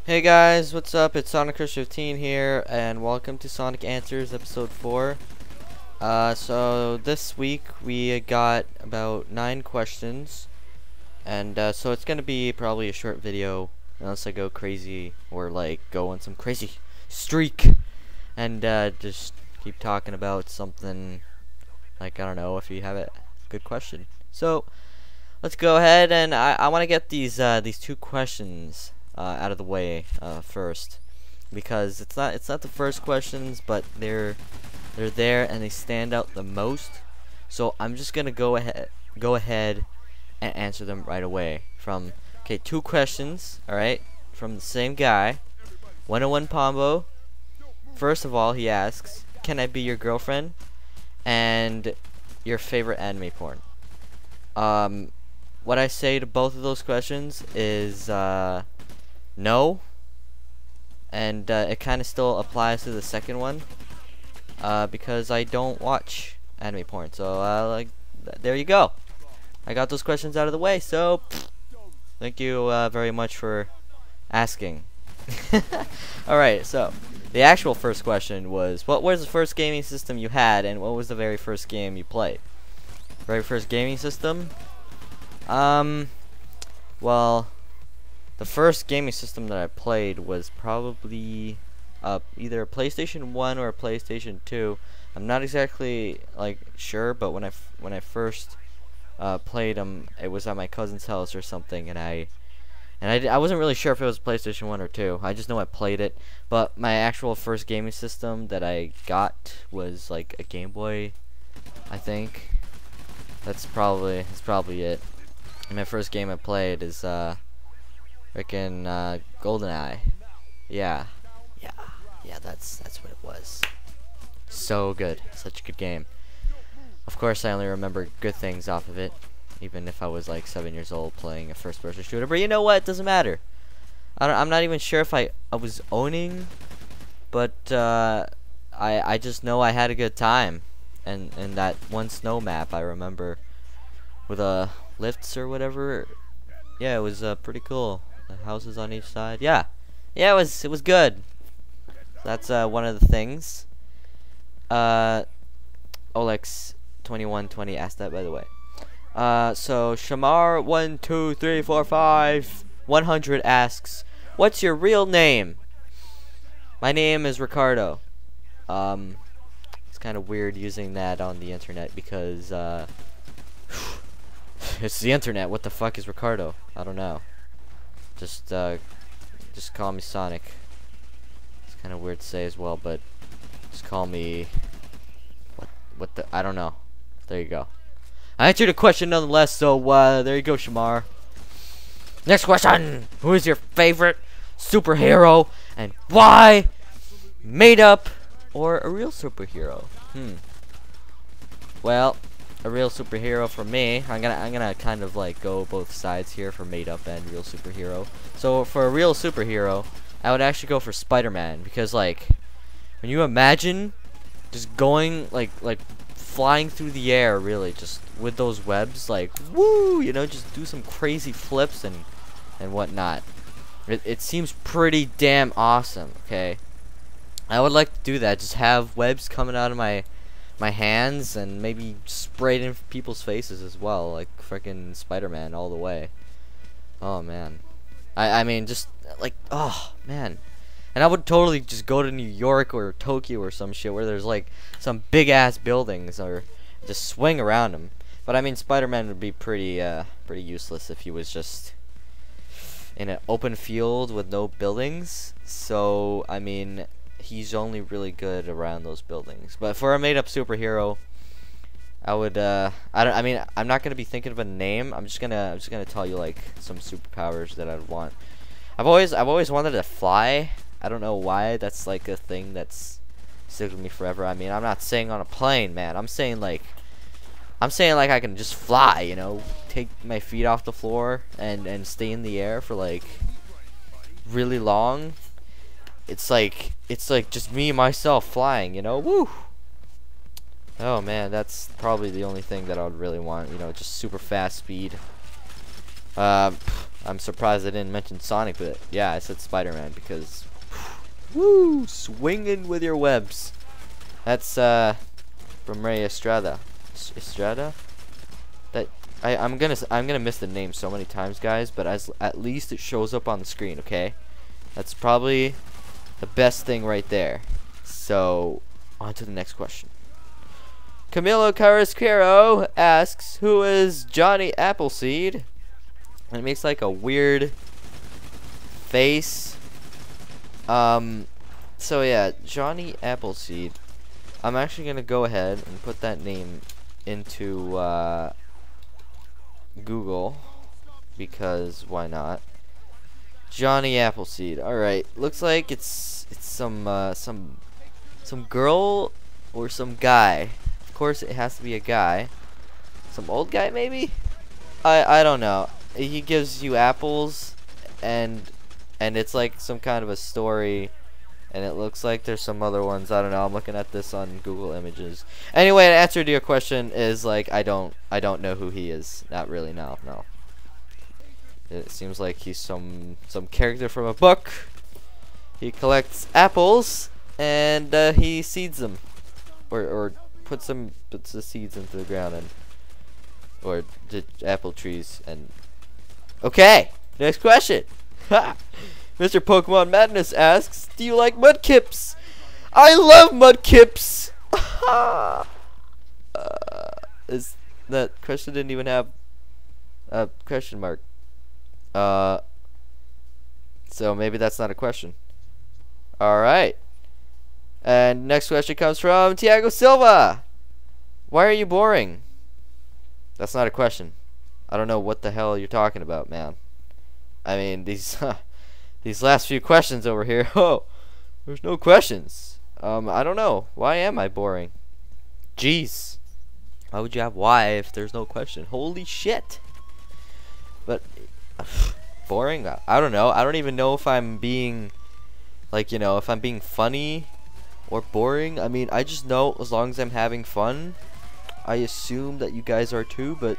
Hey guys, what's up? It's Sonic15 here, and welcome to Sonic Answers Episode 4. So this week we got about 9 questions, and so it's gonna be probably a short video, unless I go crazy or like go on some crazy streak, and just keep talking about something like, I don't know, if you have a good question. So let's go ahead, and I want to get these 2 questions out of the way first, because it's not the first questions, but they're there and they stand out the most. So I'm just gonna go ahead and answer them right away. From 2 questions, all right, from the same guy, 101 Pombo. First of all, he asks, "Can I be your girlfriend?" and your favorite anime porn. What I say to both of those questions is no, and it kind of still applies to the second one, because I don't watch anime porn. So there you go. I got those questions out of the way. So thank you very much for asking. All right. So the actual first question was, what was the first gaming system you had, and what was the very first game you played? Very first gaming system. Well, the first gaming system that I played was probably either a PlayStation 1 or a PlayStation 2. I'm not exactly like sure, but when I first played them, it was at my cousin's house or something, and I wasn't really sure if it was PlayStation 1 or 2. I just know I played it. But my actual first gaming system that I got was like a Game Boy, I think. That's probably it. And my first game I played is freaking GoldenEye. Yeah, that's what it was. So good, such a good game. Of course, I only remember good things off of it, even if I was like 7 years old playing a first-person shooter. But you know what? It doesn't matter. I'm not even sure if I was owning, but I just know I had a good time. And that one snow map I remember with lifts or whatever. Yeah, it was pretty cool. The houses on each side. Yeah, it was good. That's one of the things. Olex2120 asked that, by the way. So Shamar 12345 100 asks, "What's your real name?" My name is Ricardo. It's kind of weird using that on the internet because it's the internet. What the fuck is Ricardo? I don't know. Just call me Sonic. It's kind of weird to say as well, but just call me I don't know. There you go. I answered a question nonetheless, so there you go, Shamar. Next question. Who is your favorite superhero and why? Made up or a real superhero? Well, a real superhero for me. I'm gonna kind of like go both sides here for made up and real superhero. So for a real superhero, I would actually go for Spider-Man, because like when you imagine just going like flying through the air, really, just with those webs, like woo, you know, just do some crazy flips and whatnot. It seems pretty damn awesome. Okay, I would like to do that. Just have webs coming out of my hands and maybe spray it in people's faces as well, like freaking Spider-Man all the way. Oh man, I mean, just like, oh man. And I would totally just go to New York or Tokyo or some shit where there's like some big ass buildings, or just swing around them. But I mean, Spider-Man would be pretty useless if he was just in an open field with no buildings. So I mean, he's only really good around those buildings. But for a made-up superhero, I would I mean, I'm not gonna be thinking of a name. I'm just gonna tell you like some superpowers that I'd want. I've always wanted to fly. I don't know why. That's like a thing that's stuck with me forever. I mean, I'm not saying on a plane, man. I'm saying like I can just fly, you know, take my feet off the floor and stay in the air for like really long. It's like just me myself flying, you know. Woo. Oh man, that's probably the only thing that I would really want, you know, just super fast speed. I I'm surprised I didn't mention Sonic, but yeah, I said Spider-Man because woo, swinging with your webs. That's from Ray Estrada. Estrada? That I'm gonna miss the name so many times, guys, but at least it shows up on the screen, okay? That's probably the best thing right there. So, on to the next question. Camilo Carrasquero asks, who is Johnny Appleseed? And it makes like a weird face. So yeah, Johnny Appleseed. I'm actually gonna go ahead and put that name into Google because why not? Johnny Appleseed. All right, looks like it's some girl or some guy. Of course, it has to be a guy. Some old guy maybe. I don't know. He gives you apples, and it's like some kind of a story. And it looks like there's some other ones. I don't know. I'm looking at this on Google Images. Anyway, the answer to your question is like I don't know who he is. Not really. No. It seems like he's some character from a book. He collects apples and he seeds them, or puts the seeds into the ground or the apple trees. And okay, next question. Mr. Pokemon Madness asks, do you like Mudkips? I love Mudkips! That question didn't even have a question mark. So maybe that's not a question. Alright. And next question comes from Tiago Silva. Why are you boring? That's not a question. I don't know what the hell you're talking about, man. I mean, these last few questions over here. Oh, there's no questions. I don't know. Why am I boring? Jeez. Why would you have why if there's no question? Holy shit. But boring? I don't know. I don't even know if I'm being like, you know, if I'm being funny or boring. I mean, I just know as long as I'm having fun, I assume that you guys are too, but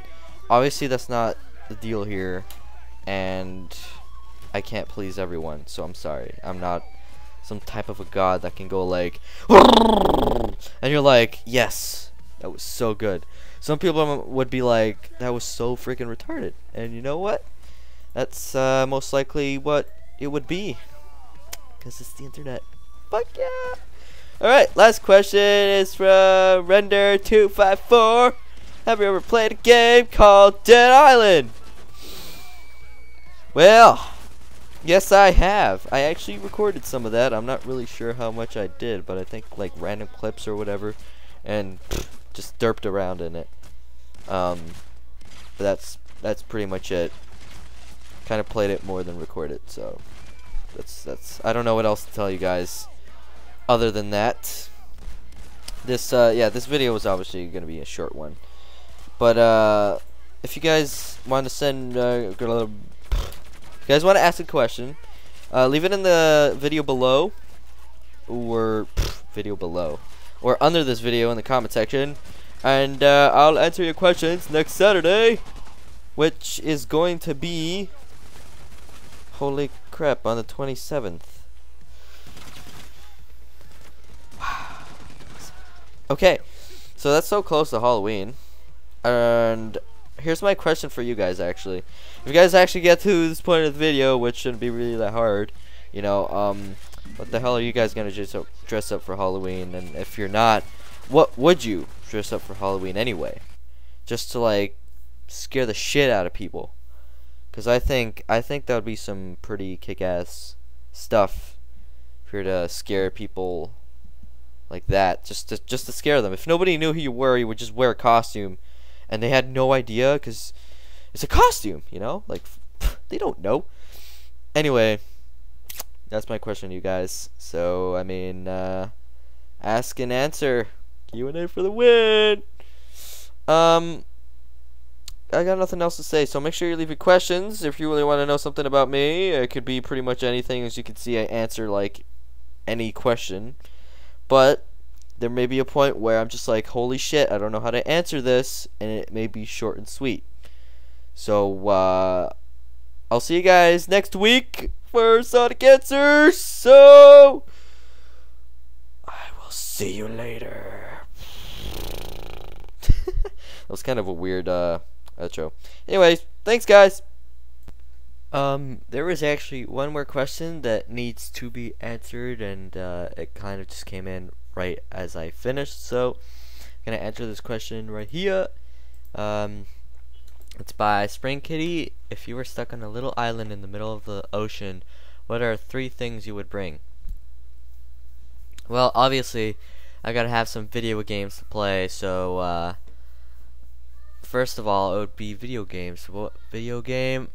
obviously that's not the deal here. And I can't please everyone, so I'm sorry. I'm not some type of a god that can go like, and you're like, yes, that was so good. Some people would be like, that was so freaking retarded. And you know what? That's most likely what it would be, because it's the internet. Fuck yeah! Alright, last question is from Render254. Have you ever played a game called Dead Island? Well, yes, I have. I actually recorded some of that. I'm not really sure how much I did, but I think like random clips or whatever, and just derped around in it. But that's pretty much it. Kind of played it more than recorded, so that's. I don't know what else to tell you guys other than that. This this video was obviously gonna be a short one, but if you guys want to send if you guys want to ask a question, leave it in the video below, or or under this video in the comment section, and I'll answer your questions next Saturday, which is going to be, holy crap, on the 27th. Okay, so that's so close to Halloween, and here's my question for you guys, actually. If you guys actually get to this point of the video, which shouldn't be really that hard, you know, what the hell are you guys gonna dress up for Halloween? And if you're not, what would you dress up for Halloween anyway? Just to like scare the shit out of people. Cause I think that would be some pretty kick-ass stuff if you're to scare people like that, just to scare them. If nobody knew who you were, you would just wear a costume, and they had no idea because it's a costume, you know? Like, they don't know. Anyway, that's my question to you guys. So, I mean, ask and answer. Q&A for the win. I got nothing else to say, so make sure you leave your questions. If you really want to know something about me, it could be pretty much anything. As you can see, I answer like any question, but there may be a point where I'm just like, holy shit, I don't know how to answer this, and it may be short and sweet. So I'll see you guys next week for Sonic Answers. So I will see you later. That was kind of a weird outro. Anyways, thanks guys. There was actually one more question that needs to be answered, and it kind of just came in right as I finished, so I'm gonna answer this question right here. It's by Spring Kitty. If you were stuck on a little island in the middle of the ocean, what are 3 things you would bring? Well, obviously, I gotta have some video games to play, so first of all, it would be video games. What video game?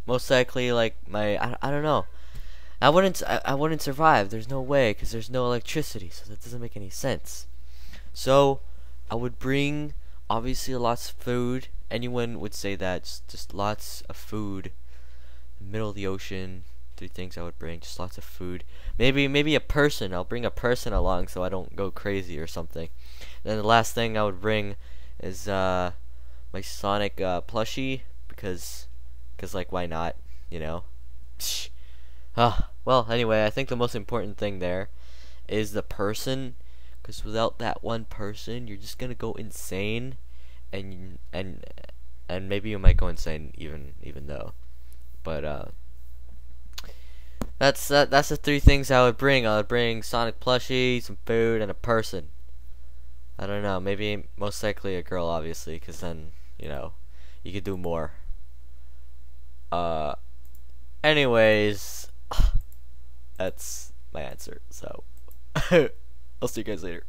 Most likely, like I don't know. I wouldn't survive. There's no way, because there's no electricity, so that doesn't make any sense. So I would bring obviously lots of food. Anyone would say that, just lots of food. In the middle of the ocean. 3 things I would bring, just lots of food. Maybe a person. I'll bring a person along so I don't go crazy or something. And then the last thing I would bring is my Sonic plushie, because like, why not, you know? Well, anyway, I think the most important thing there is the person, because without that one person, you're just gonna go insane, and maybe you might go insane even though. But that's the 3 things I would bring. I would bring Sonic plushie, some food, and a person. I don't know, maybe most likely a girl, obviously, because then, you know, you could do more. Anyways, that's my answer, so I'll see you guys later.